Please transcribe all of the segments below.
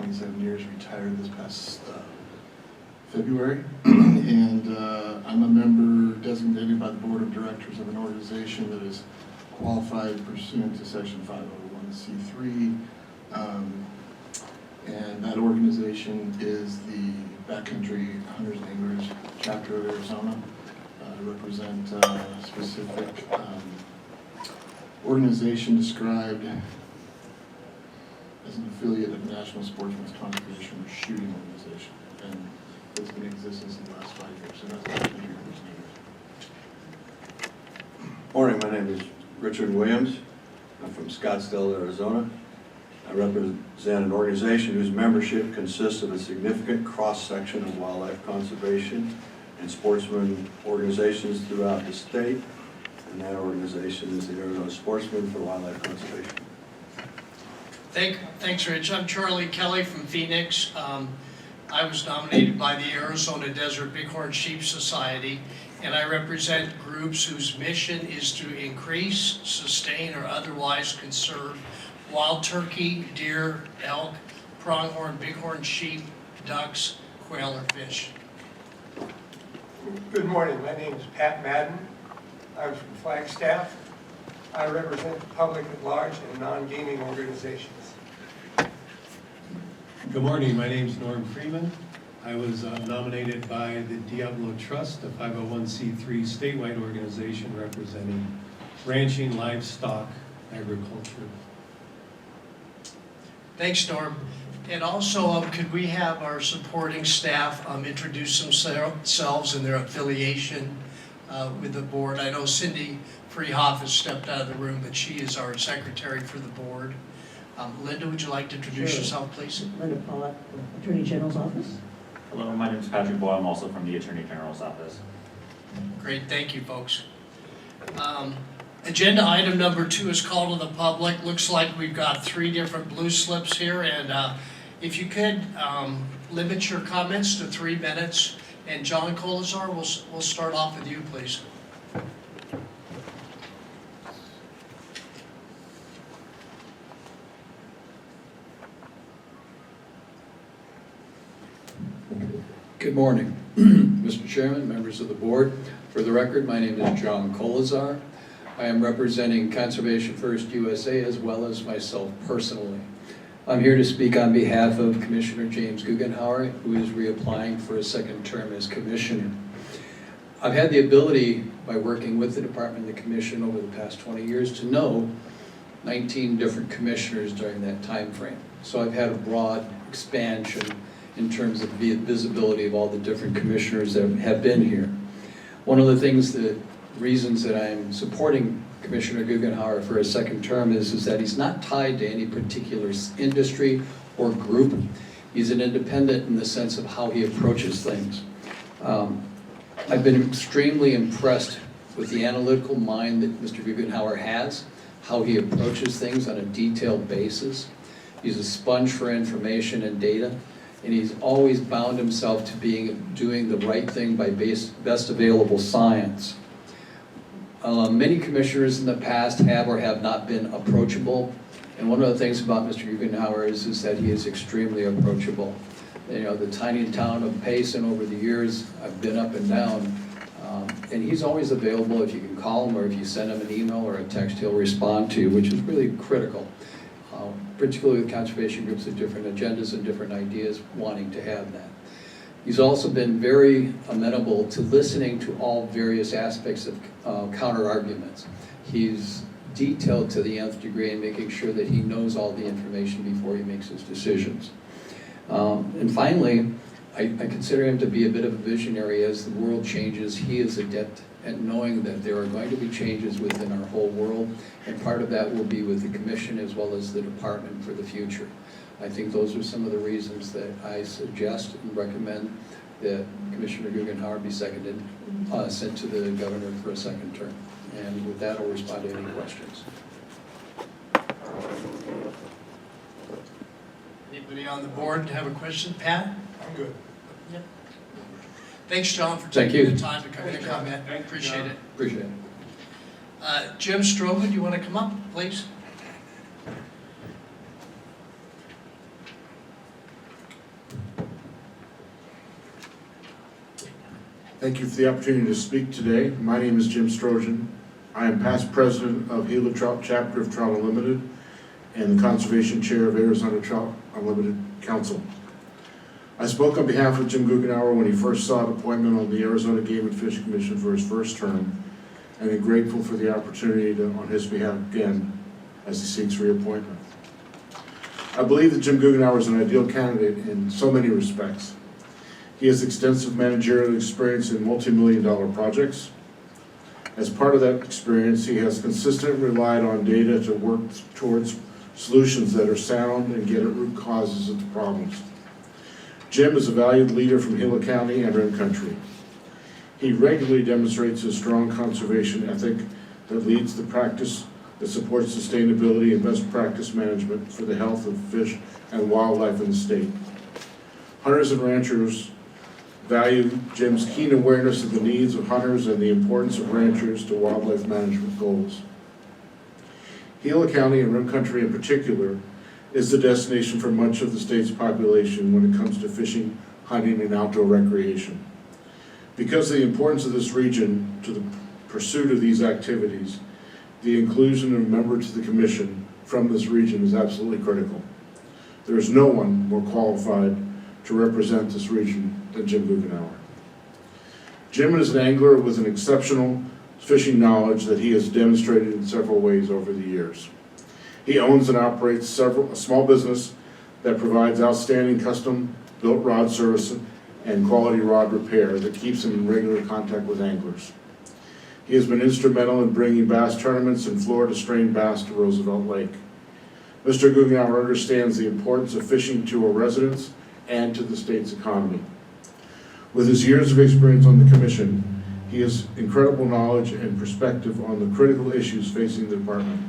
27 years, retired this past February. And I'm a member designated by the Board of Directors of an organization that is qualified pursuant to Section 501c3. And that organization is the Backcountry Hunters and Anglers chapter of Arizona. I represent a specific organization described as an affiliate of the National Sportsman's Conservation Shooting Organization. And it's been in existence in the last 5 years. So that's Backcountry Hunters and Anglers. Morning, my name is Richard Williams. I'm from Scottsdale, Arizona. I represent an organization whose membership consists of a significant cross-section of wildlife conservation and sportsman organizations throughout the state, and that organization is the Arizona Sportsmen for Wildlife Conservation. Thanks, Rich. I'm Charlie Kelly from Phoenix. I was nominated by the Arizona Desert Bighorn Sheep Society, and I represent groups whose mission is to increase, sustain, or otherwise conserve wild turkey, deer, elk, pronghorn, bighorn sheep, ducks, quail, or fish. Good morning, my name is Pat Madden. I'm from Flagstaff. I represent the public at large and non-gaming organizations. Good morning, my name is Norm Freeman. I was nominated by the Diablo Trust, a 501c3 statewide organization representing ranching, livestock, agriculture. Thanks, Norm. And also, could we have our supporting staff introduce themselves and their affiliation with the board? I know Cindy Freehoff has stepped out of the room, but she is our secretary for the board. Linda, would you like to introduce yourself, please? Linda Pollack, Attorney General's Office. Hello, my name is Patrick Boyle. I'm also from the Attorney General's Office. Great, thank you, folks. Agenda item number 2 is call to the public. Looks like we've got 3 different blue slips here, and if you could limit your comments to 3 minutes. And John Colazar, we'll start off with you, please. Good morning, Mr. Chairman, members of the board. For the record, my name is John Colazar. I am representing Conservation First USA as well as myself personally. I'm here to speak on behalf of Commissioner James Guggenhauer, who is reapplying for a second term as commissioner. I've had the ability, by working with the department and the commission over the past 20 years, to know 19 different commissioners during that time frame. So I've had a broad expansion in terms of the visibility of all the different commissioners that have been here. One of the reasons that I'm supporting Commissioner Guggenhauer for a second term is that he's not tied to any particular industry or group. He's an independent in the sense of how he approaches things. I've been extremely impressed with the analytical mind that Mr. Guggenhauer has, how he approaches things on a detailed basis. He's a sponge for information and data, and he's always bound himself to doing the right thing by best available science. Many commissioners in the past have or have not been approachable, and one of the things about Mr. Guggenhauer is that he is extremely approachable. You know, the tiny town of Payson, over the years, I've been up and down, and he's always available. If you can call him or if you send him an email or a text, he'll respond to you, which is really critical, particularly with conservation groups with different agendas and different ideas wanting to have that. He's also been very amenable to listening to all various aspects of counter-arguments. He's detailed to the nth degree in making sure that he knows all the information before he makes his decisions. And finally, I consider him to be a bit of a visionary. As the world changes, he is adept at knowing that there are going to be changes within our whole world, and part of that will be with the commission as well as the department for the future. I think those are some of the reasons that I suggest and recommend that Commissioner Guggenhauer be sent to the governor for a second term. And with that, I'll respond to any questions. Anybody on the board have a question? Pat? I'm good. Yep. Thanks, John, for Thank taking you. the time to come in and comment. Appreciate it. Appreciate it. Jim Strobel, do you want to come up, please? Thank you for the opportunity to speak today. My name is Jim Strojan. I am past president of Gila Trout Chapter of Trout Unlimited and the Conservation Chair of Arizona Trout Unlimited Council. I spoke on behalf of Jim Guggenauer when he first sought appointment on the Arizona Game and Fish Commission for his first term, and am grateful for the opportunity to, on his behalf again, as he seeks reappointment. I believe that Jim Guggenauer is an ideal candidate in so many respects. He has extensive managerial experience in multi-million-dollar projects. As part of that experience, he has consistently relied on data to work towards solutions that are sound and get at root causes of the problems. Jim is a valued leader from Gila County and Rim Country. He regularly demonstrates a strong conservation ethic that leads the practice that supports sustainability and best practice management for the health of fish and wildlife in the state. Hunters and ranchers value Jim's keen awareness of the needs of hunters and the importance of ranchers to wildlife management goals. Gila County and Rim Country in particular is the destination for much of the state's population when it comes to fishing, hunting, and outdoor recreation. Because of the importance of this region to the pursuit of these activities, the inclusion of a member to the commission from this region is absolutely critical. There is no one more qualified to represent this region than Jim Guggenauer. Jim is an angler with an exceptional fishing knowledge that he has demonstrated in several ways over the years. He owns and operates a small business that provides outstanding custom-built rod service and quality rod repair that keeps him in regular contact with anglers. He has been instrumental in bringing bass tournaments in Florida strained bass to Roosevelt Lake. Mr. Guggenauer understands the importance of fishing to our residents and to the state's economy. With his years of experience on the commission, he has incredible knowledge and perspective on the critical issues facing the department.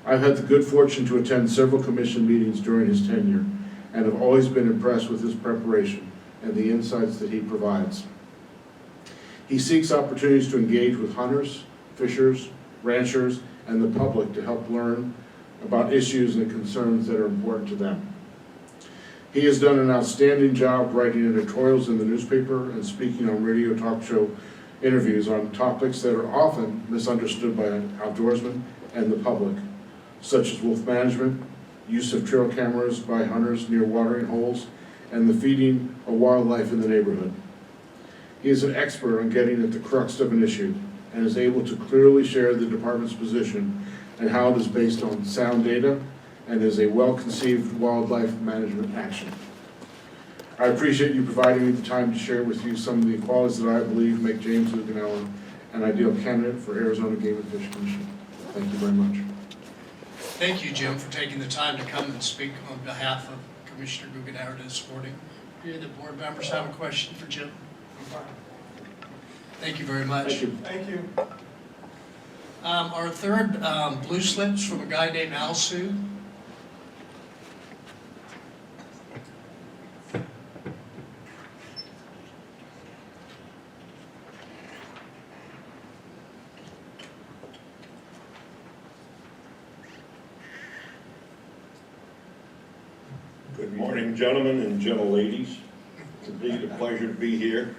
I've had the good fortune to attend several commission meetings during his tenure and have always been impressed with his preparation and the insights that he provides. He seeks opportunities to engage with hunters, fishers, ranchers, and the public to help learn about issues and concerns that are important to them. He has done an outstanding job writing editorials in the newspaper and speaking on radio talk show interviews on topics that are often misunderstood by outdoorsmen and the public, such as wolf management, use of trail cameras by hunters near watering holes, and the feeding of wildlife in the neighborhood. He is an expert on getting at the crux of an issue and is able to clearly share the department's position and how it is based on sound data and is a well-conceived wildlife management action. I appreciate you providing me the time to share with you some of the qualities that I believe make James Guggenauer an ideal candidate for Arizona Game and Fish Commission. Thank you very much. Thank you, Jim, for taking the time to come and speak on behalf of Commissioner Guggenauer this morning. Do any of the board members have a question for Jim? Thank you very much. Thank you. Thank you. Our third blue slips from a guy named Al Sue. Good morning, gentlemen and gentleladies. It's indeed a pleasure to be here.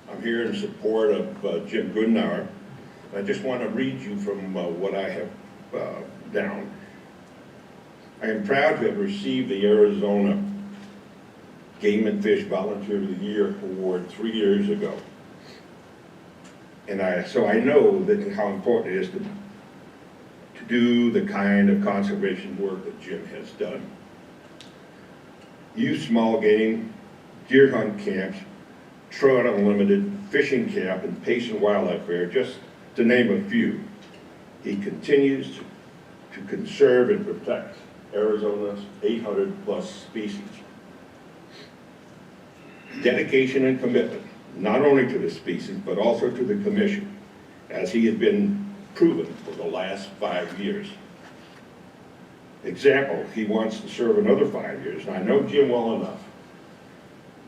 I'm here in support of Jim Guggenauer. I just want to read you from what I have down. I am proud to have received the Arizona Game and Fish Volunteer of the Year Award 3 years ago. And so I know that how important it is to do the kind of conservation work that Jim has done. Youth small game, deer hunt camps, trout unlimited, fishing camp, and Pace and Wildlife Fair, just to name a few. He continues to conserve and protect Arizona's 800+ species. Dedication and commitment, not only to the species, but also to the commission, as he has been proven for the last 5 years. Example, he wants to serve another 5 years, and I know Jim well enough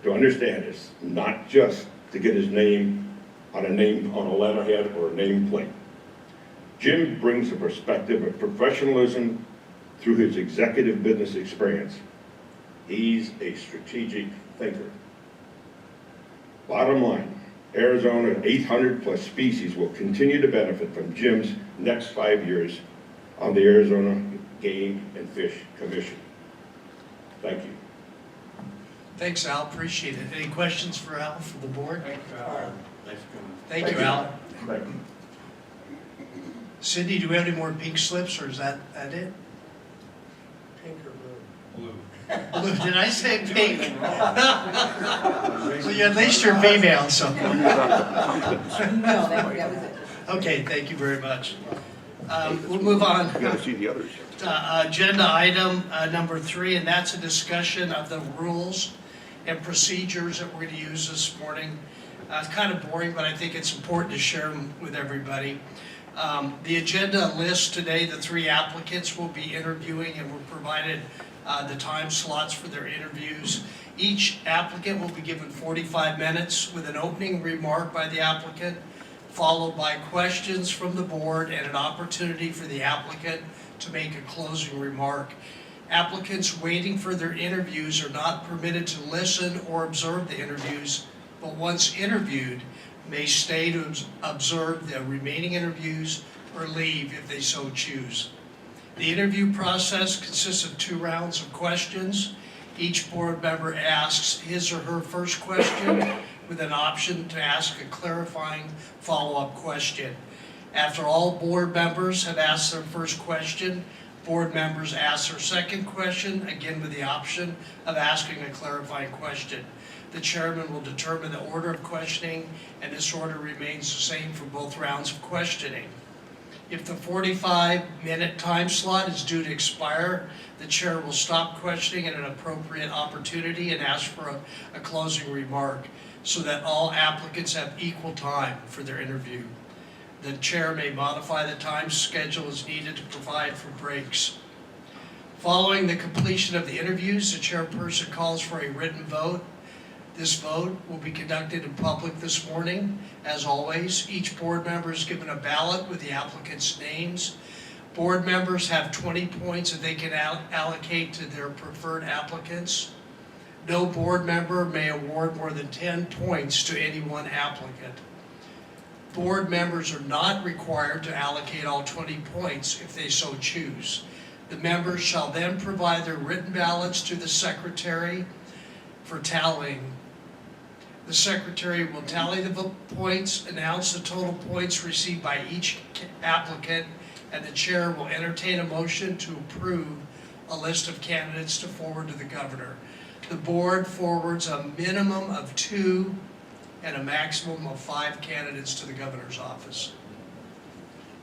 to understand this, not just to get his name on a letterhead or a nameplate. Jim brings a perspective of professionalism through his executive business experience. He's a strategic thinker. Bottom line, Arizona 800-plus species will continue to benefit from Jim's next 5 years on the Arizona Game and Fish Commission. Thank you. Thanks, Al, appreciate it. Any questions for Al from the board? Thank Thank you, Al. Thank you. Cindy, do we have any more pink slips, or is that it? Pink or blue? Blue. Blue, did I say pink? Well, at least you're female, so. No, that was it. Okay, thank you very much. We'll move on. You gotta see the others. Agenda item number 3, and that's a discussion of the rules and procedures that we're going to use this morning. It's kind of boring, but I think it's important to share them with everybody. The agenda lists today the 3 applicants we'll be interviewing, and we're provided the time slots for their interviews. Each applicant will be given 45 minutes with an opening remark by the applicant, followed by questions from the board and an opportunity for the applicant to make a closing remark. Applicants waiting for their interviews are not permitted to listen or observe the interviews, but once interviewed, may stay to observe the remaining interviews or leave if they so choose. The interview process consists of 2 rounds of questions. Each board member asks his or her first question with an option to ask a clarifying follow-up question. After all board members have asked their first question, board members ask their second question, again with the option of asking a clarifying question. The chairman will determine the order of questioning, and this order remains the same for both rounds of questioning. If the 45-minute time slot is due to expire, the chair will stop questioning at an appropriate opportunity and ask for a closing remark so that all applicants have equal time for their interview. The chair may modify the time schedule as needed to provide for breaks. Following the completion of the interviews, the chairperson calls for a written vote. This vote will be conducted in public this morning. As always, each board member is given a ballot with the applicants' names. Board members have 20 points that they can allocate to their preferred applicants. No board member may award more than 10 points to any one applicant. Board members are not required to allocate all 20 points if they so choose. The members shall then provide their written ballots to the secretary for tallying. The secretary will tally the points, announce the total points received by each applicant, and the chair will entertain a motion to approve a list of candidates to forward to the governor. The board forwards a minimum of 2 and a maximum of 5 candidates to the governor's office.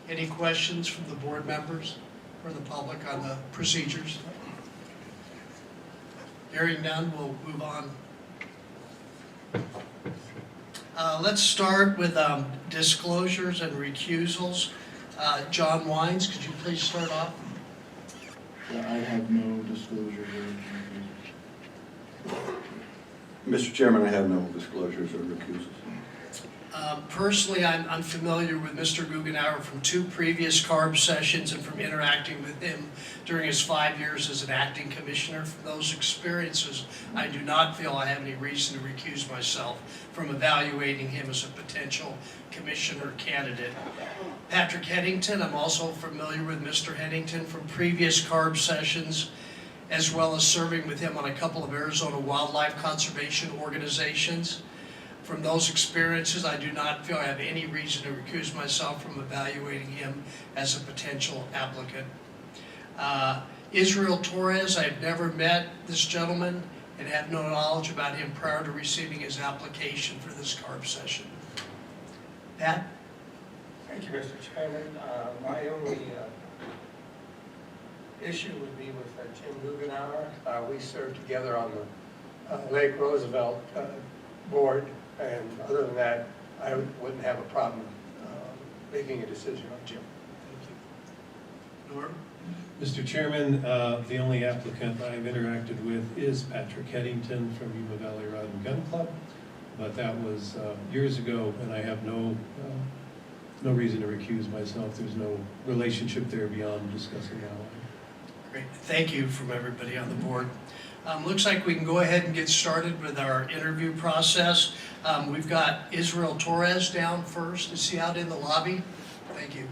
Any questions from the board members or the public on the procedures? Hearing none, we'll move on. Let's start with disclosures and recusals. John Wines, could you please start off? I have no disclosure or Mr. Chairman, I have no disclosures or recusals. Personally, I'm familiar with Mr. Guggenauer from 2 previous CARB sessions and from interacting with him during his 5 years as an acting commissioner. From those experiences, I do not feel I have any reason to recuse myself from evaluating him as a potential commissioner candidate. Patrick Headington, I'm also familiar with Mr. Headington from previous CARB sessions, as well as serving with him on a couple of Arizona wildlife conservation organizations. From those experiences, I do not feel I have any reason to recuse myself from evaluating him as a potential applicant. Israel Torres, I've never met this gentleman and have no knowledge about him prior to receiving his application for this CARB session. Pat? Thank you, Mr. Chairman. My only issue would be with Jim Guggenauer. We served together on the Lake Roosevelt board, and other than that, I wouldn't have a problem making a decision on Jim. Thank you. Norm? Mr. Chairman, the only applicant I've interacted with is Patrick Headington from Yuma Valley Rod and Gun Club, but that was years ago, and I have no reason to recuse myself. There's no relationship there beyond discussing that one. Great, thank you from everybody on the board. Looks like we can go ahead and get started with our interview process. We've got Israel Torres down first. Is he out in the lobby? Thank you.